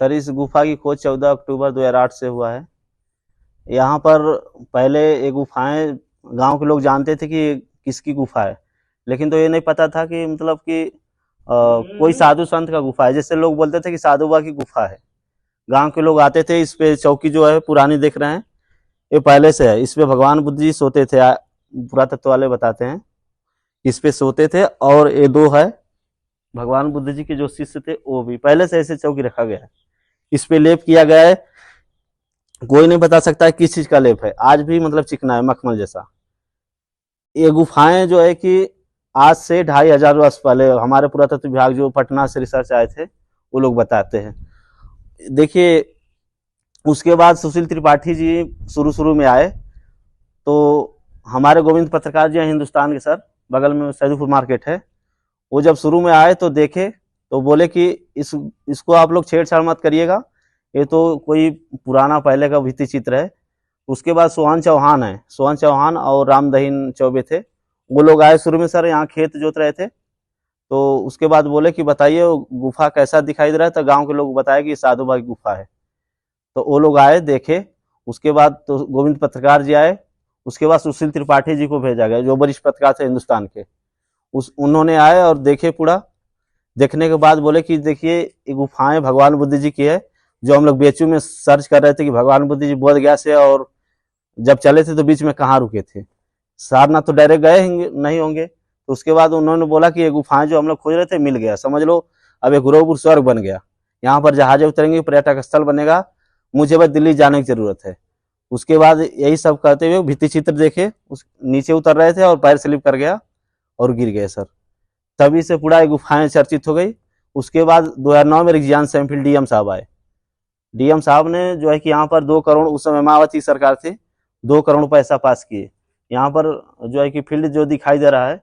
Sir इस गुफा की खोज 14 अक्टूबर 2008 से हुआ है। यहाँ पर पहले ये गुफाएं गांव के लोग जानते थे कि किसकी गुफा है, लेकिन तो ये नहीं पता था कि मतलब कि कोई साधु संत का गुफा है। जैसे लोग बोलते थे कि साधु बाबा की गुफा है। गांव के लोग आते थे। इस पे चौकी जो है पुरानी देख रहे हैं, ये पहले से है। इस पे भगवान बुद्ध जी सोते थे। पुरातत्व वाले बताते हैं इस पे सोते थे। और ये दो है भगवान बुद्ध जी के जो शिष्य थे, वो भी पहले से ऐसे चौकी रखा गया है। इस पे लेप किया गया है। कोई नहीं बता सकता है किस चीज का लेप है। आज भी मतलब चिकना है, मखमल जैसा। ये गुफाएं जो है कि आज से 2500 वर्ष पहले हमारे पुरातत्व विभाग जो पटना से रिसर्च आए थे, वो लोग बताते हैं। देखिए, उसके बाद सुशील त्रिपाठी जी शुरू शुरू में आए, तो हमारे गोविंद पत्रकार जी हैं हिंदुस्तान के सर, बगल में सैदुपुर मार्केट है। वो जब शुरू में आए तो देखे, तो बोले कि इसको आप लोग छेड़छाड़ मत करिएगा, ये तो कोई पुराना पहले का भित्ति चित्र है। उसके बाद सोहन चौहान है, सोहन चौहान और रामदहीन चौबे थे, वो लोग आए शुरू में सर, यहाँ खेत जोत रहे थे। तो उसके बाद बोले कि बताइए वो गुफा कैसा दिखाई दे रहा है। तो गांव के लोग बताए कि साधु बाबा की गुफा है। तो वो लोग आए, देखे। उसके बाद तो गोविंद पत्रकार जी आए। उसके बाद सुशील त्रिपाठी जी को भेजा गया, जो वरिष्ठ पत्रकार थे हिंदुस्तान के। उन्होंने आए और देखे पूरा। देखने के बाद बोले कि देखिए, ये गुफाएं भगवान बुद्ध जी की है। जो हम लोग बेचू में सर्च कर रहे थे कि भगवान बुद्ध जी बोध गया से और जब चले थे तो बीच में कहाँ रुके थे। सारनाथ तो डायरेक्ट गए नहीं होंगे। तो उसके बाद उन्होंने बोला कि ये गुफाएं जो हम लोग खोज रहे थे मिल गया, समझ लो अब एक गुरुपुर स्वर्ग बन गया। यहाँ पर जहाजें उतरेंगे, पर्यटक स्थल बनेगा, मुझे बस दिल्ली जाने की जरूरत है। उसके बाद यही सब कहते हुए भित्ति चित्र देखे, उस नीचे उतर रहे थे और पैर स्लिप कर गया और गिर गए सर। तभी से पूरा गुफाएं चर्चित हो गई। उसके बाद 2009 में रिगजियान सैमफील्ड डीएम साहब आए। डीएम साहब ने जो है कि यहाँ पर 2 करोड़, उस समय मायावती सरकार थी, 2 करोड़ पैसा पास किए। यहाँ पर जो है कि फील्ड जो दिखाई दे रहा है,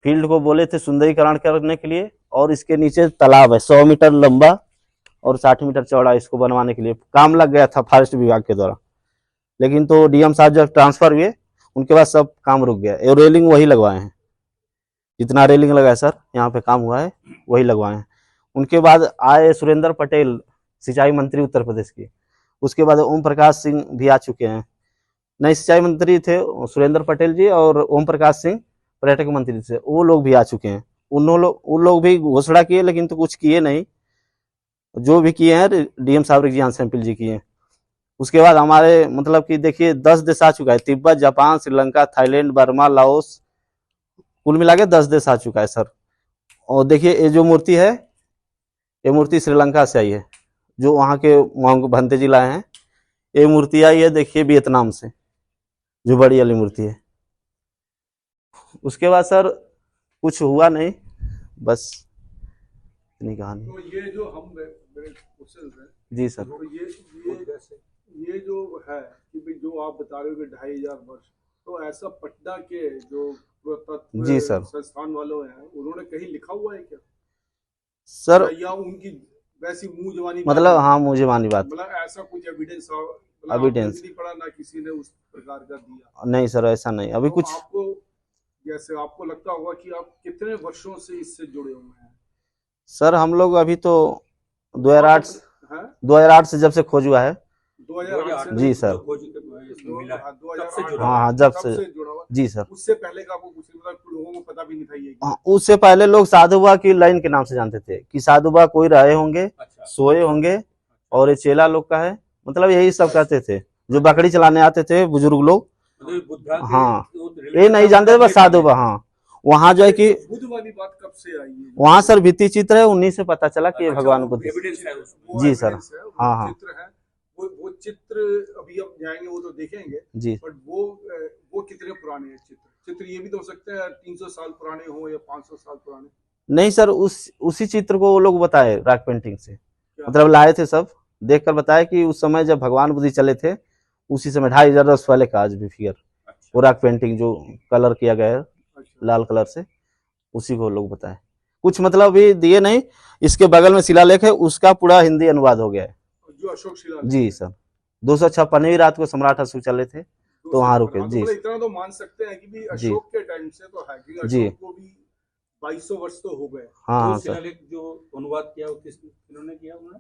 फील्ड को बोले थे सुंदरीकरण करने के लिए। और इसके नीचे तालाब है 100 मीटर लंबा और 60 मीटर चौड़ा। इसको बनवाने के लिए काम लग गया था फॉरेस्ट विभाग के द्वारा, लेकिन तो डीएम साहब जब ट्रांसफर हुए उनके बाद सब काम रुक गया। ये रेलिंग वही लगवाए हैं, जितना रेलिंग लगा है सर यहाँ पे काम हुआ है वही लगवाए हैं। उनके बाद आए सुरेंद्र पटेल, सिंचाई मंत्री उत्तर प्रदेश के। उसके बाद ओम प्रकाश सिंह भी आ चुके हैं। नए सिंचाई मंत्री थे सुरेंद्र पटेल जी, और ओम प्रकाश सिंह पर्यटक मंत्री थे, वो लोग भी आ चुके हैं। उन लोग भी घोषणा किए, लेकिन तो कुछ किए नहीं। जो भी किए हैं डीएम साहब रिगजियान सैमफील्ड जी किए। उसके बाद हमारे मतलब कि देखिए 10 देश आ चुका है, Tibet, Japan, Sri Lanka, Thailand, Burma, Laos, कुल मिला के 10 देश आ चुका है सर। और देखिए ये जो मूर्ति है, ये मूर्ति श्रीलंका से आई है, जो वहाँ के भंते जी लाए हैं। ये मूर्ति आई है देखिए वियतनाम से, जो बड़ी वाली मूर्ति है। उसके बाद सर कुछ हुआ नहीं, बस इतनी कहानी। तो ये जो हम मेरे क्वेश्चन है जी सर, तो ये जो है कि जो आप बता रहे हो कि 2500 वर्ष, तो ऐसा पटना के जो पुरातत्व जी सर, संस्थान वालों हैं, उन्होंने कहीं लिखा हुआ है क्या सर या उनकी वैसी मुंह जवानी मतलब हाँ मुझे मानी बात, मतलब ऐसा कुछ एविडेंस एविडेंस नहीं पड़ा ना किसी ने उस प्रकार का दिया? नहीं सर, ऐसा नहीं अभी तो कुछ। आपको जैसे आपको लगता होगा कि आप कितने वर्षों से इससे जुड़े हुए हैं? सर हम लोग अभी तो 2008 से जब से खोज हुआ है। 2008 से जी सर, 2008 हाँ जब से जुड़ा हुआ। जी सर। उससे पहले का आपको कुछ लोगों को पता भी नहीं था ये? हाँ, उससे पहले लोग साधु बाबा की लाइन के नाम से जानते थे कि साधु बाबा कोई रहे होंगे, सोए होंगे, और ये चेला लोग का है, मतलब यही सब कहते थे। जो बकरी चलाने आते थे बुजुर्ग लोग, हाँ ये नहीं जानते थे बस साधु बाबा। हाँ वहाँ जो है कि बुद्ध वाली बात कब से आई है? वहाँ सर भित्ति चित्र है, उन्हीं से पता चला कि भगवान बुद्ध। जी सर, हाँ हाँ चित्र है, वो चित्र अभी हम जाएंगे वो तो देखेंगे जी। बट वो कितने पुराने हैं चित्र ये भी तो हो सकते हैं 300 साल पुराने हो या 500 साल पुराने? नहीं सर, उसी चित्र को वो लोग बताए रॉक पेंटिंग से, मतलब लाए थे सब देखकर बताए कि उस समय जब भगवान बुद्ध चले थे उसी समय 2500 वर्ष पहले का आज भी फिगर। वो रॉक पेंटिंग जो कलर किया गया है लाल कलर से, उसी को लोग बताए। कुछ मतलब भी दिए नहीं। इसके बगल में शिलालेख है, उसका पूरा हिंदी अनुवाद हो गया है जो अशोक शिलालेख। जी सर, 256 रात को सम्राट अशोक चले थे तो वहां रुके। जी इतना तो मान सकते हैं कि भी अशोक के टाइम से तो है कि जी अशोक को भी 2200 वर्ष तो हो गए। हाँ वो हाँ सर, शिलालेख जो अनुवाद किया वो किन्होंने किया उन्होंने?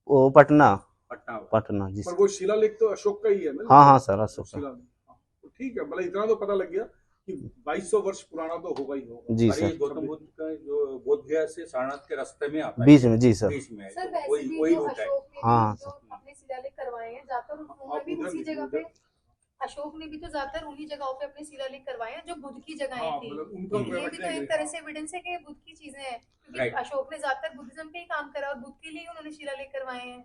वो पटना, पटना। पटना जी पर सर। वो शिलालेख तो अशोक का ही है ना? हाँ हाँ सर, अशोक का। शिलालेख, हाँ, तो ठीक है, मतलब इतना तो पता लग गया कि 2200 वर्ष पुराना तो होगा ही होगा। जी और ये सर, गौतम बुद्ध का जो बोध गया से सारनाथ के रास्ते में आता है, बीच में जी सर। बीच में है, सर तो वैसे वही भी वही जो रूट है। अशोक ने हाँ, भी जो सर। अपने शिलालेख करवाए हैं, ज्यादातर उन्होंने आप भी उधर उसी जगह देखिए, पे, अशोक ने भी तो ज्यादातर उन्हीं जगहों पे अपने शिलालेख करवाए हैं जो बुद्ध की जगहें हाँ, थी। मतलब उनका तो ये भी तो बैठने एक के- तरह से एविडेंस है कि ये बुद्ध की चीजें हैं, क्योंकि Right. अशोक ने ज्यादातर बुद्धिज्म पे ही काम करा और बुद्ध के लिए ही उन्होंने शिलालेख करवाए हैं,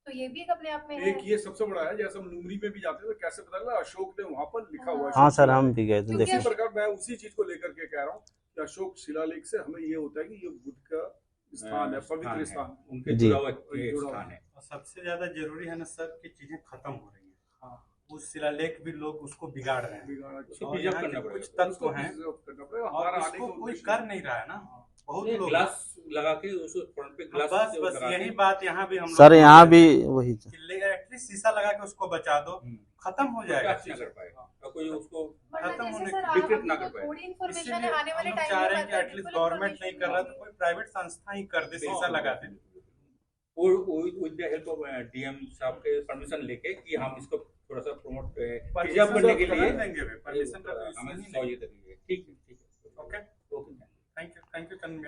तो ये भी एक अपने आप में है। एक ये सबसे बड़ा है, जैसे हम लुमरी में भी जाते हैं तो कैसे पता लगा अशोक ने वहां पर लिखा हुआ है। हाँ अशोक सर, हम शिलालेख। भी गए थे, क्योंकि देखे। इसी प्रकार मैं उसी चीज को लेकर के कह रहा हूँ कि अशोक शिलालेख से हमें ये होता है कि ये बुद्ध का स्थान है, पवित्र स्थान है। उनके जी। जुड़ा हुआ जुड़ा स्थान है। और सबसे ज्यादा जरूरी है ना सर कि चीजें खत्म हो रही हैं। हाँ, उस शिलालेख भी लोग उसको बिगाड़ रहे हैं बिगाड़ा उसको और प्रिजर्व यहाँ करना के पड़ेगा। कुछ तत्व उसको हैं preserve करना पड़ेगा, और हमारा आने उसको का कोई उद्देश्य कर नहीं रहा है ना। बहुत ये लोग ग्लास लगा के उस फ्रंट पे ग्लास बस लगा यही के- बात यहाँ भी हम सर लोग यहाँ भी वही एटलीस्ट शीशा लगा के उसको बचा दो, खत्म हो जाएगा अच्छा कर पाएगा और कोई उसको वरना खत्म जैसे होने सर की विकृत ना अभी कर तो पाए। थोड़ी इन्फॉर्मेशन इसीलिए है, आने वाले हम लोग टाइम चाह में रहे हैं कि मतलब एटलीस्ट बिल्कुल गवर्नमेंट नहीं कर रहा तो information कोई प्राइवेट संस्था ही कर दे, शीशा लगा दे। With the help of DM साहब के परमिशन लेके कि हम इसको थोड़ा सा प्रमोट प्रिजर्व परमिशन करने के तो लिए कर देंगे वे, परमिशन का तो हमें issue ही नहीं। सहयोग करेंगे। ठीक है, ठीक है। Okay, okay. Thank you Chandra.